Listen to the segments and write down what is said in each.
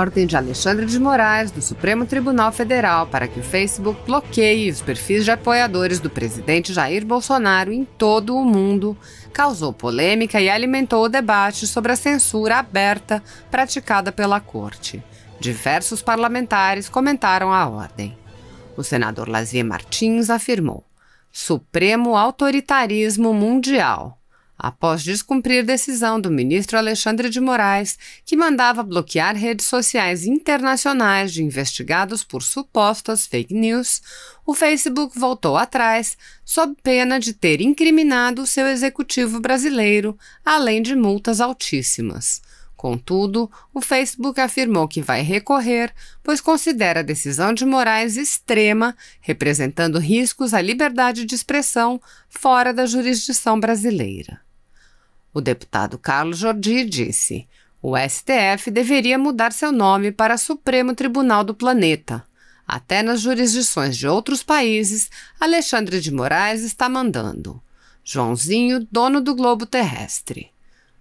ordem de Alexandre de Moraes, do Supremo Tribunal Federal, para que o Facebook bloqueie os perfis de apoiadores do presidente Jair Bolsonaro em todo o mundo, causou polêmica e alimentou o debate sobre a censura aberta praticada pela Corte. Diversos parlamentares comentaram a ordem. O senador Lazier Martins afirmou: Supremo autoritarismo mundial, após descumprir decisão do ministro Alexandre de Moraes, que mandava bloquear redes sociais internacionais de investigados por supostas fake news, o Facebook voltou atrás, sob pena de ter incriminado seu executivo brasileiro, além de multas altíssimas. Contudo, o Facebook afirmou que vai recorrer, pois considera a decisão de Moraes extrema, representando riscos à liberdade de expressão fora da jurisdição brasileira. O deputado Carlos Jordi disse: o STF deveria mudar seu nome para Supremo Tribunal do Planeta. Até nas jurisdições de outros países, Alexandre de Moraes está mandando. Joãozinho, dono do globo terrestre.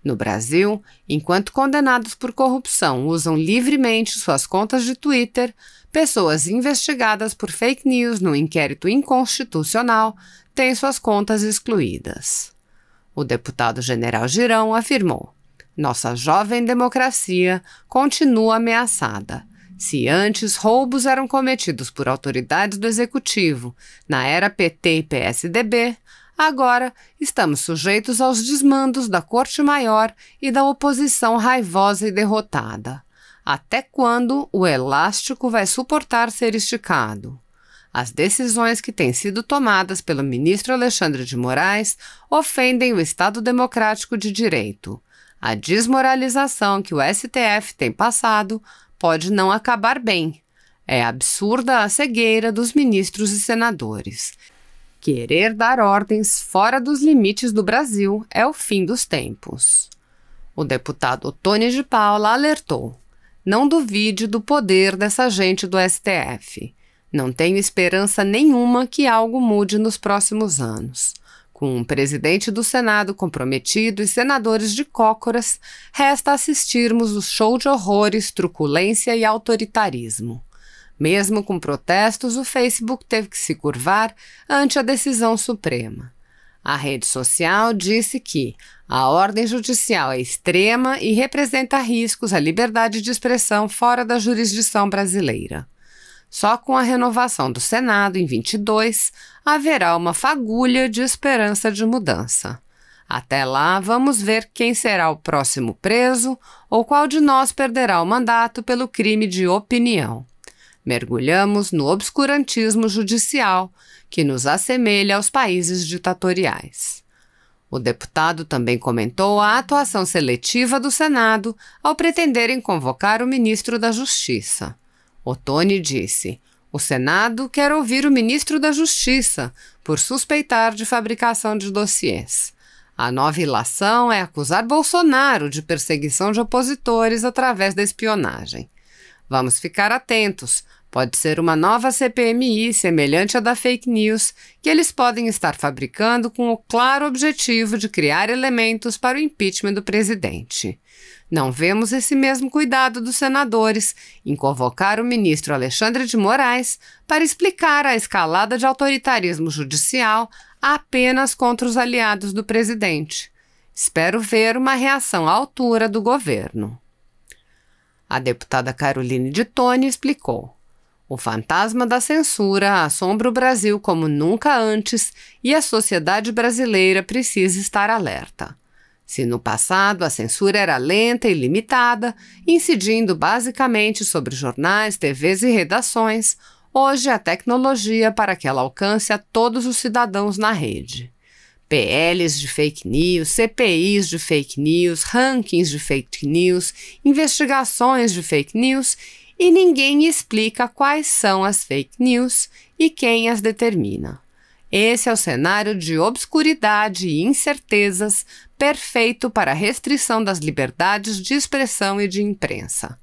No Brasil, enquanto condenados por corrupção usam livremente suas contas de Twitter, pessoas investigadas por fake news no inquérito inconstitucional têm suas contas excluídas. O deputado General Girão afirmou: nossa jovem democracia continua ameaçada. Se antes roubos eram cometidos por autoridades do Executivo, na era PT e PSDB, agora estamos sujeitos aos desmandos da Corte Maior e da oposição raivosa e derrotada. Até quando o elástico vai suportar ser esticado? As decisões que têm sido tomadas pelo ministro Alexandre de Moraes ofendem o Estado Democrático de Direito. A desmoralização que o STF tem passado pode não acabar bem. É absurda a cegueira dos ministros e senadores. Querer dar ordens fora dos limites do Brasil é o fim dos tempos. O deputado Ottoni de Paula alertou: não duvide do poder dessa gente do STF. Não tenho esperança nenhuma que algo mude nos próximos anos. Com um presidente do Senado comprometido e senadores de cócoras, resta assistirmos o show de horrores, truculência e autoritarismo. Mesmo com protestos, o Facebook teve que se curvar ante a decisão suprema. A rede social disse que a ordem judicial é extrema e representa riscos à liberdade de expressão fora da jurisdição brasileira. Só com a renovação do Senado, em 22, haverá uma fagulha de esperança de mudança. Até lá, vamos ver quem será o próximo preso ou qual de nós perderá o mandato pelo crime de opinião. Mergulhamos no obscurantismo judicial, que nos assemelha aos países ditatoriais. O deputado também comentou a atuação seletiva do Senado ao pretenderem convocar o ministro da Justiça. Ottoni disse: o Senado quer ouvir o ministro da Justiça por suspeitar de fabricação de dossiês. A nova ilação é acusar Bolsonaro de perseguição de opositores através da espionagem. Vamos ficar atentos. Pode ser uma nova CPMI semelhante à da fake news que eles podem estar fabricando com o claro objetivo de criar elementos para o impeachment do presidente. Não vemos esse mesmo cuidado dos senadores em convocar o ministro Alexandre de Moraes para explicar a escalada de autoritarismo judicial apenas contra os aliados do presidente. Espero ver uma reação à altura do governo. A deputada Caroline de Toni explicou: o fantasma da censura assombra o Brasil como nunca antes e a sociedade brasileira precisa estar alerta. Se no passado a censura era lenta e limitada, incidindo basicamente sobre jornais, TVs e redações, hoje a tecnologia para que ela alcance a todos os cidadãos na rede. PLs de fake news, CPIs de fake news, rankings de fake news, investigações de fake news, e ninguém explica quais são as fake news e quem as determina. Esse é o cenário de obscuridade e incertezas perfeito para a restrição das liberdades de expressão e de imprensa.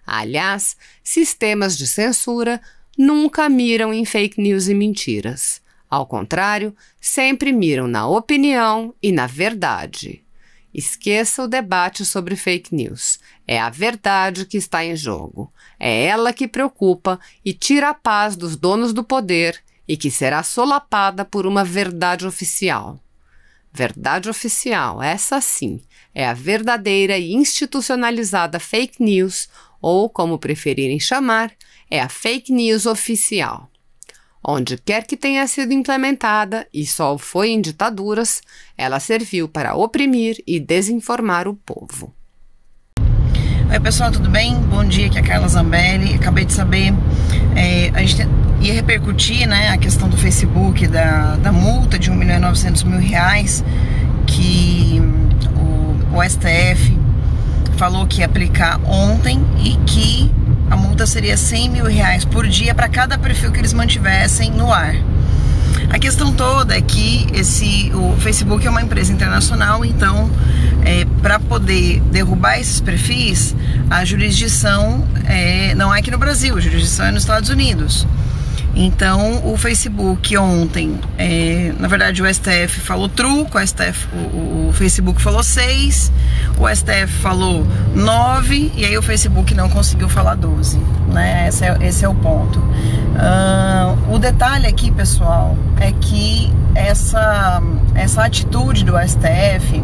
Aliás, sistemas de censura nunca miram em fake news e mentiras. Ao contrário, sempre miram na opinião e na verdade. Esqueça o debate sobre fake news. É a verdade que está em jogo. É ela que preocupa e tira a paz dos donos do poder e que será solapada por uma verdade oficial. Verdade oficial, essa sim, é a verdadeira e institucionalizada fake news, ou, como preferirem chamar, é a fake news oficial. Onde quer que tenha sido implementada, e só foi em ditaduras, ela serviu para oprimir e desinformar o povo. Oi pessoal, tudo bem? Bom dia, aqui é a Carla Zambelli. Acabei de saber, a gente ia repercutir, né, a questão do Facebook, da multa de R$1.900.000 que o STF falou que ia aplicar ontem e que a multa seria R$100.000 por dia para cada perfil que eles mantivessem no ar. A questão toda é que o Facebook é uma empresa internacional, então para poder derrubar esses perfis, a jurisdição não é aqui no Brasil, a jurisdição é nos Estados Unidos. Então o Facebook ontem, na verdade o STF falou truco, o Facebook falou 6, o STF falou 9 e aí o Facebook não conseguiu falar 12, né? Esse é o ponto. O detalhe aqui, pessoal, é que essa atitude do STF,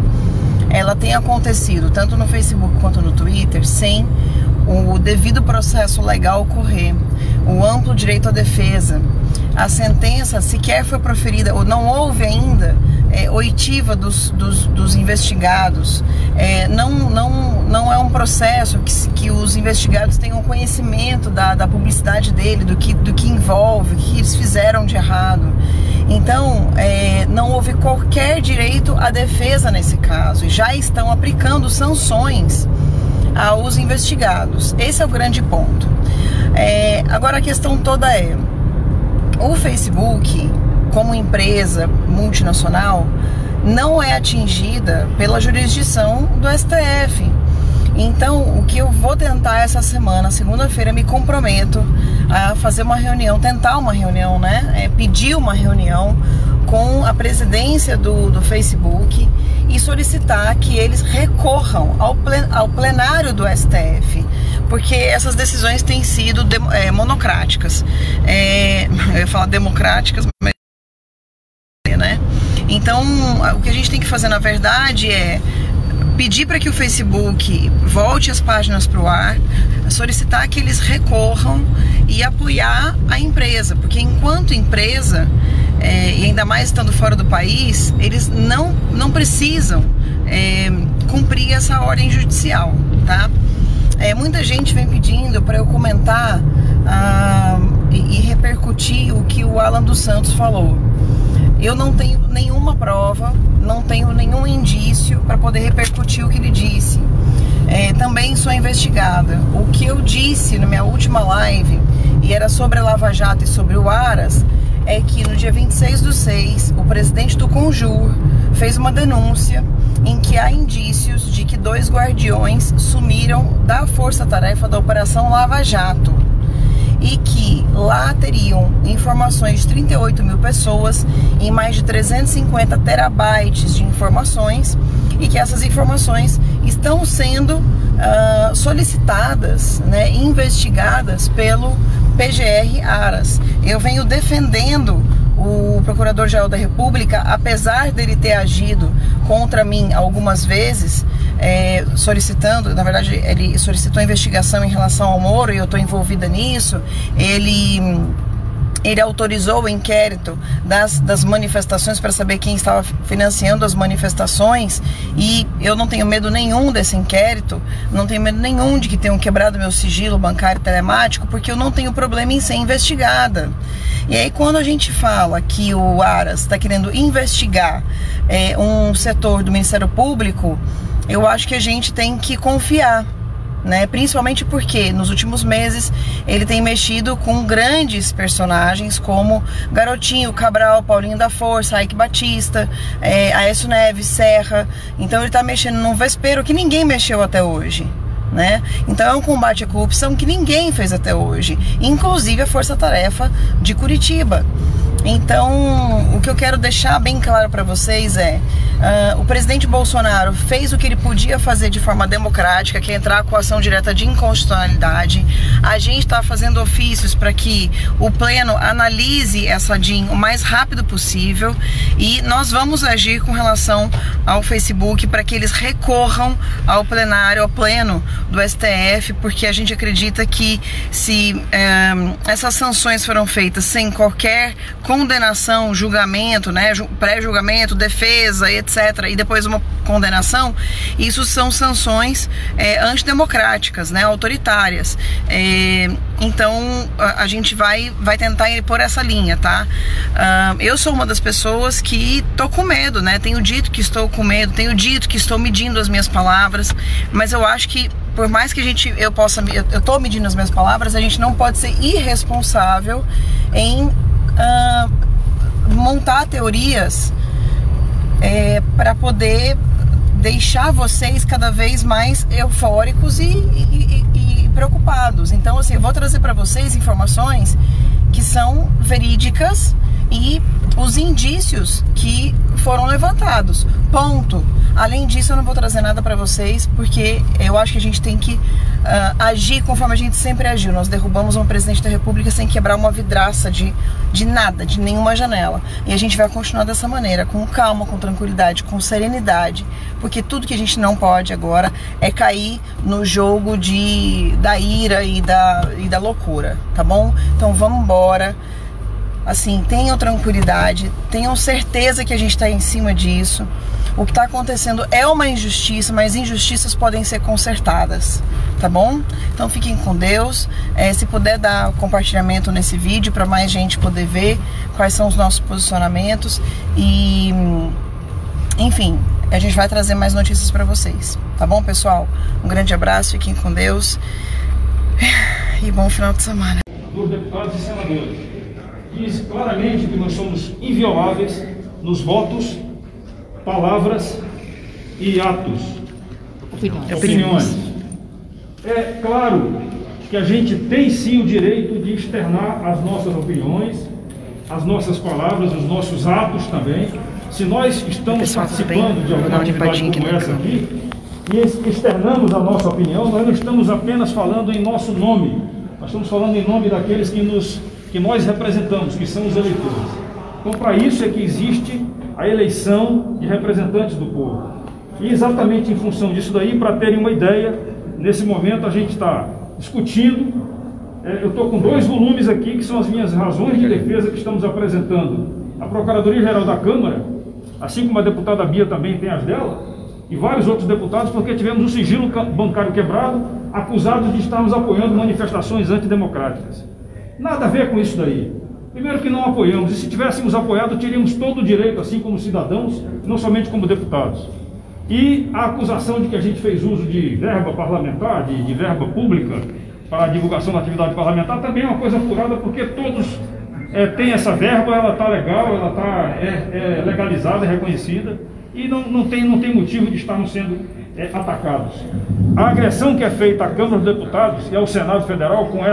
ela tem acontecido tanto no Facebook quanto no Twitter sem o devido processo legal ocorrer, o amplo direito à defesa. A sentença sequer foi proferida, ou não houve ainda oitiva dos investigados. Não é um processo que os investigados tenham conhecimento da publicidade dele, do que envolve, o que eles fizeram de errado. Então, não houve qualquer direito à defesa nesse caso, e já estão aplicando sanções aos investigados. Esse é o grande ponto. Agora a questão toda é: o Facebook, como empresa multinacional, não é atingida pela jurisdição do STF. Então, o que eu vou tentar essa semana, segunda-feira, me comprometo a fazer uma reunião, tentar uma reunião, né? Pedir uma reunião com a presidência do Facebook e solicitar que eles recorram ao plenário do STF, porque essas decisões têm sido monocráticas. Eu ia falar democráticas, mas né? Então, o que a gente tem que fazer, na verdade, é pedir para que o Facebook volte as páginas para o ar, solicitar que eles recorram e apoiar a empresa, porque enquanto empresa, e ainda mais estando fora do país, eles não precisam cumprir essa ordem judicial, tá? Muita gente vem pedindo para eu comentar e repercutir o que o Alan dos Santos falou. Eu não tenho nenhuma prova, não tenho nenhum indício para poder repercutir o que ele disse. Também sou investigada. O que eu disse na minha última live, e era sobre a Lava Jato e sobre o Aras, é que no dia 26/6, o presidente do Conjur fez uma denúncia em que há indícios de que 2 guardiões sumiram da força-tarefa da Operação Lava Jato, e que lá teriam informações de 38 mil pessoas em mais de 350 terabytes de informações, e que essas informações estão sendo solicitadas, né, investigadas pelo PGR Aras. Eu venho defendendo o Procurador-Geral da República, apesar dele ter agido contra mim algumas vezes, solicitando, na verdade ele solicitou investigação em relação ao Moro e eu estou envolvida nisso. Ele autorizou o inquérito das manifestações para saber quem estava financiando as manifestações, e eu não tenho medo nenhum desse inquérito, não tenho medo nenhum de que tenham quebrado meu sigilo bancário e telemático, porque eu não tenho problema em ser investigada. E aí, quando a gente fala que o Aras está querendo investigar um setor do Ministério Público, eu acho que a gente tem que confiar, né? Principalmente porque nos últimos meses ele tem mexido com grandes personagens como Garotinho, Cabral, Paulinho da Força, Ike Batista, Aécio Neves, Serra. Então ele está mexendo num vespeiro que ninguém mexeu até hoje, né? Então é um combate à corrupção que ninguém fez até hoje, inclusive a Força Tarefa de Curitiba. Então, o que eu quero deixar bem claro para vocês é, o presidente Bolsonaro fez o que ele podia fazer de forma democrática, que é entrar com a ação direta de inconstitucionalidade. A gente está fazendo ofícios para que o Pleno analise essa DIN o mais rápido possível, e nós vamos agir com relação ao Facebook para que eles recorram ao plenário, ao Pleno do STF, porque a gente acredita que se essas sanções foram feitas sem qualquer condenação, julgamento, né, pré-julgamento, defesa, etc., e depois uma condenação, isso são sanções antidemocráticas, né, autoritárias. Então a gente vai tentar ir por essa linha, tá? Eu sou uma das pessoas que tô com medo, né? Tenho dito que estou com medo, tenho dito que estou medindo as minhas palavras, mas eu acho que por mais que eu tô medindo as minhas palavras, a gente não pode ser irresponsável em montar teorias para poder deixar vocês cada vez mais eufóricos e preocupados. Então, assim, eu vou trazer para vocês informações que são verídicas e os indícios que foram levantados. Ponto. Além disso, eu não vou trazer nada para vocês, porque eu acho que a gente tem que agir conforme a gente sempre agiu. Nós derrubamos um presidente da República sem quebrar uma vidraça de nada, de nenhuma janela. E a gente vai continuar dessa maneira, com calma, com tranquilidade, com serenidade, porque tudo que a gente não pode agora é cair no jogo da ira e da loucura, tá bom? Então vamos embora. Assim, tenham tranquilidade, tenham certeza que a gente está em cima disso. O que está acontecendo é uma injustiça, mas injustiças podem ser consertadas, tá bom? Então fiquem com Deus. Se puder dar compartilhamento nesse vídeo para mais gente poder ver quais são os nossos posicionamentos. E, enfim, a gente vai trazer mais notícias para vocês, tá bom, pessoal? Um grande abraço, fiquem com Deus e bom final de semana. Dos deputados e senadores, diz claramente que nós somos invioláveis nos votos, palavras e atos, opiniões. É claro que a gente tem sim o direito de externar as nossas opiniões, as nossas palavras, os nossos atos também. Se nós estamos participando de alguma atividade como essa aqui e externamos a nossa opinião, nós não estamos apenas falando em nosso nome, nós estamos falando em nome daqueles que nós representamos, que são os eleitores. Então, para isso é que existe a eleição de representantes do povo. E exatamente em função disso daí, para terem uma ideia, nesse momento a gente está discutindo, eu estou com 2 volumes aqui, que são as minhas razões de defesa que estamos apresentando à Procuradoria-Geral da Câmara, assim como a deputada Bia também tem as dela, e vários outros deputados, porque tivemos o sigilo bancário quebrado, acusados de estarmos apoiando manifestações antidemocráticas. Nada a ver com isso daí. Primeiro que não apoiamos, e se tivéssemos apoiado, teríamos todo o direito, assim como cidadãos, não somente como deputados. E a acusação de que a gente fez uso de verba parlamentar, de verba pública, para a divulgação da atividade parlamentar, também é uma coisa furada, porque todos têm essa verba, ela está legal, ela está legalizada, reconhecida, e não tem motivo de estarmos sendo atacados. A agressão que é feita à Câmara dos Deputados e ao Senado Federal com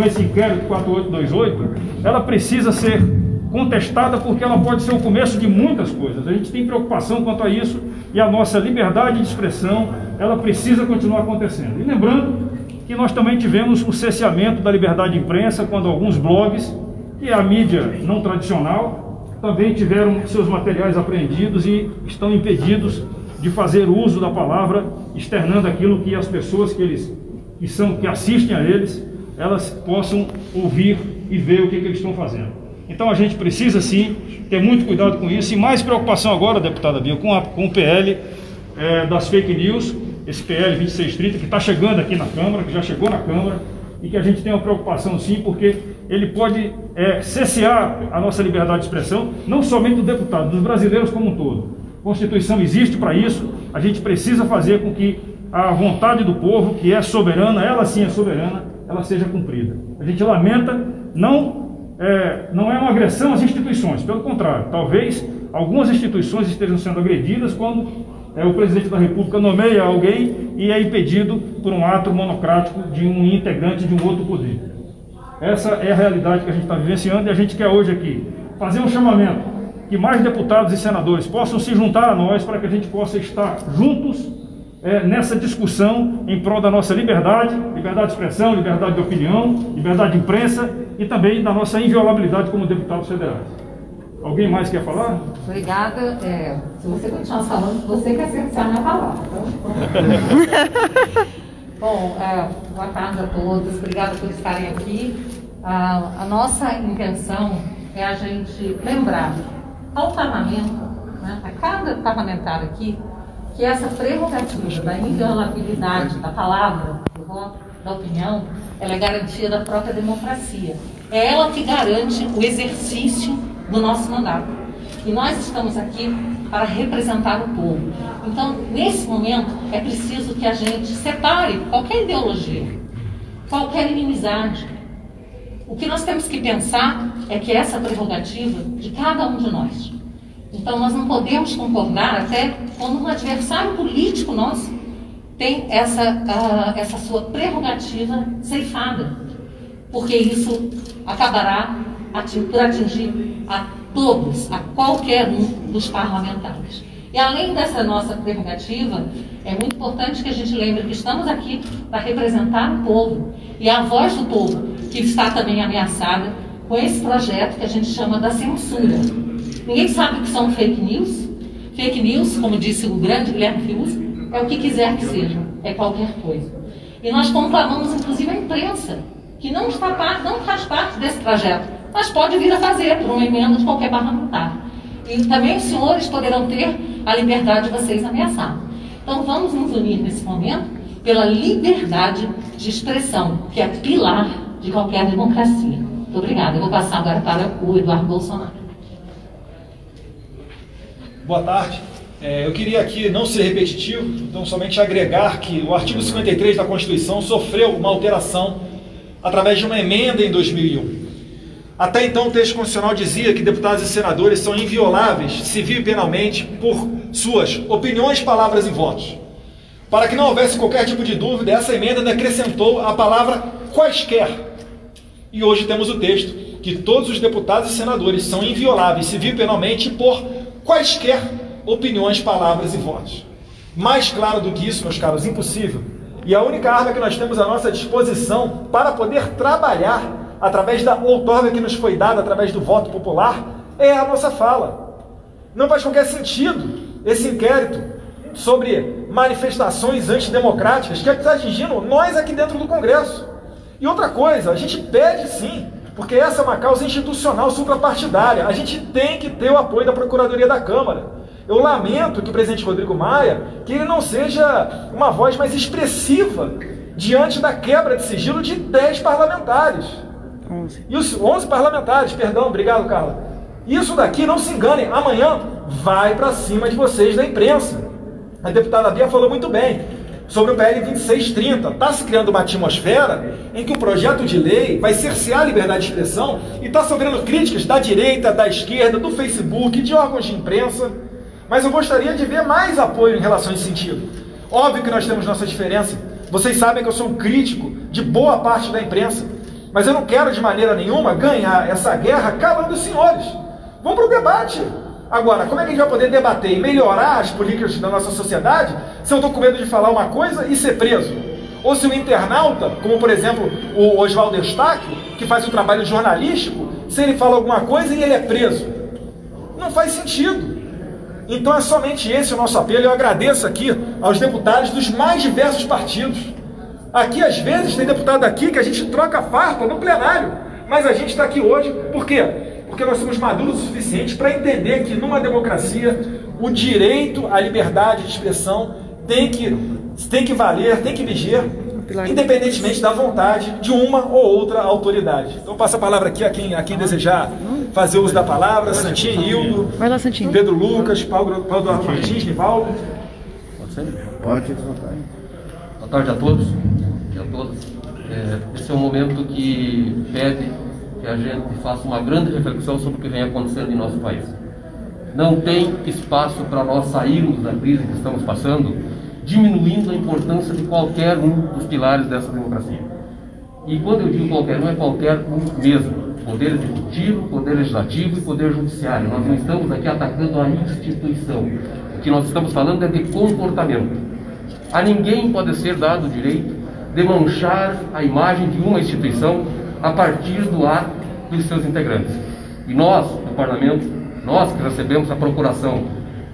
esse inquérito 4828, ela precisa ser contestada, porque ela pode ser o começo de muitas coisas. A gente tem preocupação quanto a isso, e a nossa liberdade de expressão, ela precisa continuar acontecendo. E lembrando que nós também tivemos o cerceamento da liberdade de imprensa, quando alguns blogs, que é a mídia não tradicional, também tiveram seus materiais apreendidos e estão impedidos de fazer uso da palavra, externando aquilo que as pessoas que assistem a eles, elas possam ouvir e ver o que eles estão fazendo. Então a gente precisa sim ter muito cuidado com isso, e mais preocupação agora, deputada Bia, com o PL das fake news, esse PL 2630 que está chegando aqui na Câmara, que já chegou na Câmara, e que a gente tem uma preocupação sim, porque ele pode cessear a nossa liberdade de expressão, não somente do deputado, dos brasileiros como um todo. A Constituição existe para isso, a gente precisa fazer com que a vontade do povo, que é soberana, ela sim é soberana, ela seja cumprida. A gente lamenta, não é uma agressão às instituições, pelo contrário, talvez algumas instituições estejam sendo agredidas quando o presidente da República nomeia alguém e é impedido por um ato monocrático de um integrante de um outro poder. Essa é a realidade que a gente está vivenciando, e a gente quer hoje aqui fazer um chamamento que mais deputados e senadores possam se juntar a nós para que a gente possa estar juntos nessa discussão em prol da nossa liberdade, liberdade de expressão, liberdade de opinião, liberdade de imprensa e também da nossa inviolabilidade como deputados federais. Alguém mais quer falar? Obrigada. Se você continuar falando, você quer cercear minha palavra. Então... Bom, boa tarde a todos. Obrigada por estarem aqui. A nossa intenção é a gente lembrar ao parlamento, né, a cada parlamentar aqui, que essa prerrogativa da inviolabilidade da palavra, do voto, da opinião, ela é garantia da própria democracia. É ela que garante o exercício do nosso mandato. E nós estamos aqui para representar o povo. Então, nesse momento, é preciso que a gente separe qualquer ideologia, qualquer inimizade. O que nós temos que pensar é que essa é a prerrogativa de cada um de nós. Então, nós não podemos concordar até quando um adversário político nosso tem essa sua prerrogativa ceifada, porque isso acabará por atingir a todos, a qualquer um dos parlamentares. E além dessa nossa prerrogativa, é muito importante que a gente lembre que estamos aqui para representar o povo, e a voz do povo que está também ameaçada com esse projeto que a gente chama da censura. Ninguém sabe o que são fake news. Fake news, como disse o grande Guilherme Fius, é o que quiser que seja, é qualquer coisa. E nós conclamamos, inclusive, a imprensa, que não faz parte desse projeto, mas pode vir a fazer por uma emenda de qualquer parlamentar. E também os senhores poderão ter a liberdade de vocês ameaçar. Então vamos nos unir nesse momento pela liberdade de expressão, que é pilar de qualquer democracia. Muito obrigada. Eu vou passar agora para o Eduardo Bolsonaro. Boa tarde. Eu queria aqui não ser repetitivo, então somente agregar que o artigo 53 da Constituição sofreu uma alteração através de uma emenda em 2001. Até então, o texto constitucional dizia que deputados e senadores são invioláveis, civil e penalmente, por suas opiniões, palavras e votos. Para que não houvesse qualquer tipo de dúvida, essa emenda ainda acrescentou a palavra quaisquer. E hoje temos o texto que todos os deputados e senadores são invioláveis, civil e penalmente, por quaisquer opiniões, palavras e votos. Mais claro do que isso, meus caros, impossível. E a única arma que nós temos à nossa disposição para poder trabalhar através da outorga que nos foi dada, através do voto popular, é a nossa fala. Não faz qualquer sentido esse inquérito sobre manifestações antidemocráticas que está atingindo nós aqui dentro do Congresso. E outra coisa, a gente pede sim, porque essa é uma causa institucional suprapartidária, a gente tem que ter o apoio da Procuradoria da Câmara. Eu lamento que o presidente Rodrigo Maia, que ele não seja uma voz mais expressiva diante da quebra de sigilo de 10 parlamentares. 11. E os 11 parlamentares, perdão, obrigado, Carla. Isso daqui, não se enganem, amanhã vai para cima de vocês da imprensa. A deputada Bia falou muito bem sobre o PL 2630. Está se criando uma atmosfera em que o projeto de lei vai cercear a liberdade de expressão e está sofrendo críticas da direita, da esquerda, do Facebook, de órgãos de imprensa. Mas eu gostaria de ver mais apoio em relação a esse sentido. Óbvio que nós temos nossa diferença. Vocês sabem que eu sou um crítico de boa parte da imprensa. Mas eu não quero de maneira nenhuma ganhar essa guerra calando os senhores. Vamos para o debate. Agora, como é que a gente vai poder debater e melhorar as políticas da nossa sociedade se eu estou com medo de falar uma coisa e ser preso? Ou se o internauta, como por exemplo o Oswaldo Eustáquio, que faz um trabalho jornalístico, se ele fala alguma coisa e ele é preso? Não faz sentido. Então é somente esse o nosso apelo. Eu agradeço aqui aos deputados dos mais diversos partidos. Aqui, às vezes, tem deputado aqui que a gente troca farpa no plenário. Mas a gente está aqui hoje, por quê? Porque nós somos maduros o suficiente para entender que numa democracia o direito à liberdade de expressão tem que valer, tem que viger, independentemente da vontade de uma ou outra autoridade. Então passo a palavra aqui a quem desejar fazer uso da palavra. Santinho, Hildo, vai lá, Santinho. Pedro Lucas, Paulo Eduardo Martins, Nivaldo. Pode. Boa tarde a todos e a todas. Esse é um momento que pede que a gente faça uma grande reflexão sobre o que vem acontecendo em nosso país. Não tem espaço para nós sairmos da crise que estamos passando, diminuindo a importância de qualquer um dos pilares dessa democracia. E quando eu digo qualquer um, é qualquer um mesmo. Poder executivo, poder legislativo e poder judiciário. Nós não estamos aqui atacando a instituição. O que nós estamos falando é de comportamento. A ninguém pode ser dado o direito de manchar a imagem de uma instituição a partir do ato dos seus integrantes. E nós, no Parlamento, nós que recebemos a procuração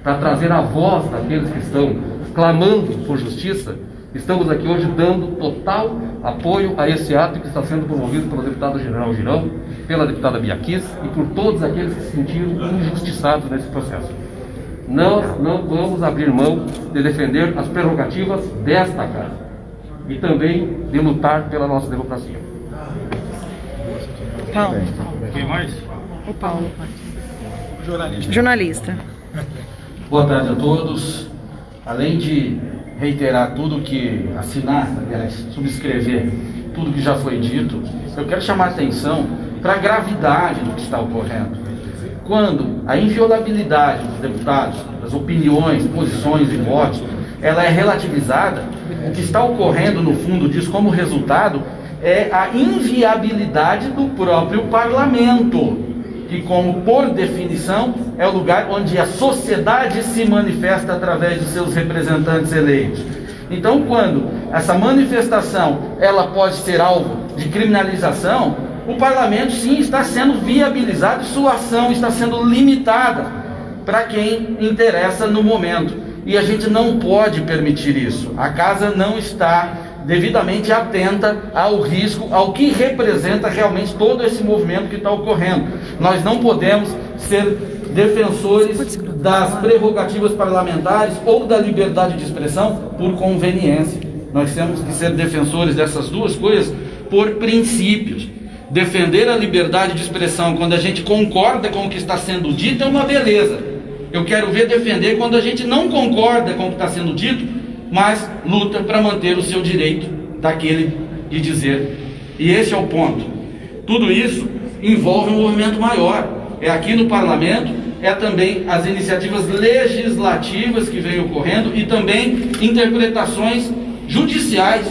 para trazer a voz daqueles que estão clamando por justiça, estamos aqui hoje dando total apoio a esse ato que está sendo promovido pelo deputado General Girão, pela deputada Biaquis e por todos aqueles que se sentiram injustiçados nesse processo. Nós não vamos abrir mão de defender as prerrogativas desta casa e também de lutar pela nossa democracia. Paulo. Quem mais? O Paulo. Jornalista. Boa tarde a todos. Além de reiterar tudo que assinar, aliás, subscrever tudo que já foi dito, eu quero chamar a atenção para a gravidade do que está ocorrendo. Quando a inviolabilidade dos deputados, das opiniões, posições e votos, ela é relativizada, o que está ocorrendo no fundo disso como resultado é a inviabilidade do próprio parlamento, que, como por definição, é o lugar onde a sociedade se manifesta através de seus representantes eleitos. Então, quando essa manifestação ela pode ser alvo de criminalização, o parlamento sim está sendo viabilizado e sua ação está sendo limitada para quem interessa no momento. E a gente não pode permitir isso. A casa não está devidamente atenta ao risco, ao que representa realmente todo esse movimento que está ocorrendo. Nós não podemos ser defensores das prerrogativas parlamentares ou da liberdade de expressão por conveniência. Nós temos que ser defensores dessas duas coisas por princípios. Defender a liberdade de expressão quando a gente concorda com o que está sendo dito é uma beleza. Eu quero ver defender quando a gente não concorda com o que está sendo dito, mas luta para manter o seu direito daquele de dizer. E esse é o ponto. Tudo isso envolve um movimento maior. É aqui no parlamento, é também as iniciativas legislativas que vêm ocorrendo e também interpretações judiciais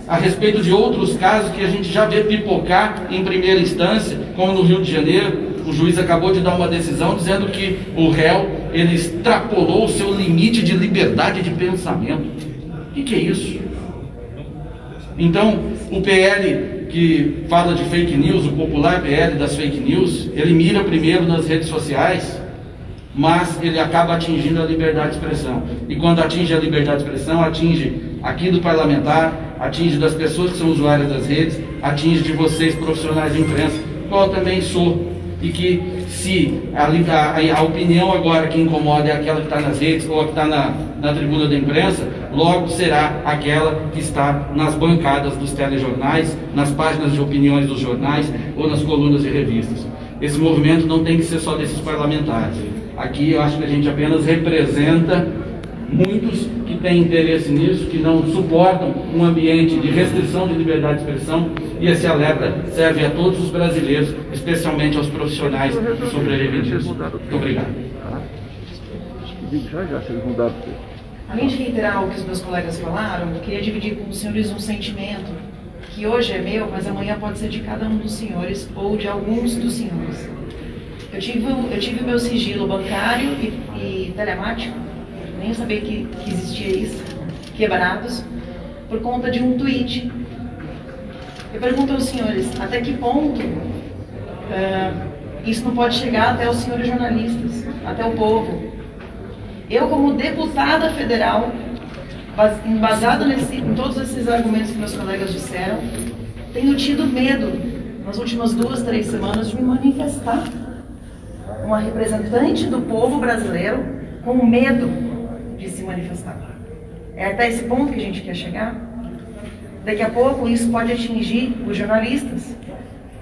a respeito de outros casos que a gente já vê pipocar em primeira instância, como no Rio de Janeiro. O juiz acabou de dar uma decisão dizendo que o réu, ele extrapolou o seu limite de liberdade de pensamento. O que é isso? Então, o PL que fala de fake news, o popular PL das fake news, ele mira primeiro nas redes sociais, mas ele acaba atingindo a liberdade de expressão. E quando atinge a liberdade de expressão, atinge aqui do parlamentar, atinge das pessoas que são usuárias das redes, atinge de vocês, profissionais de imprensa, qual eu também sou. E que se a opinião agora que incomoda é aquela que está nas redes ou a que está na tribuna da imprensa, logo será aquela que está nas bancadas dos telejornais, nas páginas de opiniões dos jornais ou nas colunas de revistas. Esse movimento não tem que ser só desses parlamentares. Aqui eu acho que a gente apenas representa muitos que têm interesse nisso, que não suportam um ambiente de restrição de liberdade de expressão, e esse alerta serve a todos os brasileiros, especialmente aos profissionais que sobrevivem disso. Muito obrigado. Além de reiterar o que os meus colegas falaram, eu queria dividir com os senhores um sentimento que hoje é meu, mas amanhã pode ser de cada um dos senhores ou de alguns dos senhores. Eu tive o meu sigilo bancário e telemático, nem sabia que existia isso, quebrados, por conta de um tweet. Eu pergunto aos senhores, até que ponto isso não pode chegar até os senhores jornalistas, até o povo? Eu, como deputada federal, embasada em todos esses argumentos que meus colegas disseram, tenho tido medo, nas últimas 2, 3 semanas, de me manifestar. Uma representante do povo brasileiro com medo de se manifestar. É até esse ponto que a gente quer chegar. Daqui a pouco isso pode atingir os jornalistas.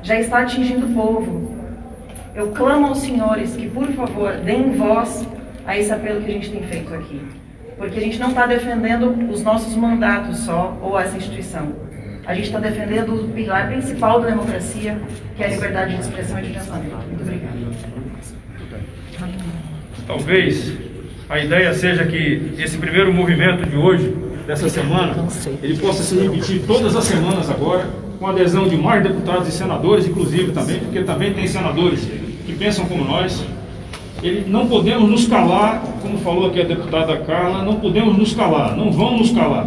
Já está atingindo o povo. Eu clamo aos senhores que, por favor, deem voz a esse apelo que a gente tem feito aqui. Porque a gente não está defendendo os nossos mandatos só, ou essa instituição. A gente está defendendo o pilar principal da democracia, que é a liberdade de expressão e de pensamento. Muito obrigada. Talvez a ideia seja que esse primeiro movimento de hoje, dessa semana, ele possa se repetir todas as semanas agora, com a adesão de mais deputados e senadores, inclusive também, porque também tem senadores que pensam como nós. Não podemos nos calar, como falou aqui a deputada Carla, não podemos nos calar, não vamos nos calar.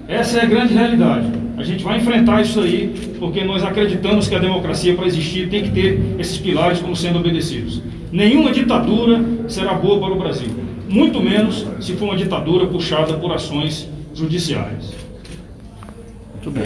Essa é a grande realidade. A gente vai enfrentar isso aí, porque nós acreditamos que a democracia, para existir, tem que ter esses pilares como sendo obedecidos. Nenhuma ditadura será boa para o Brasil, muito menos se for uma ditadura puxada por ações judiciais. Muito bem.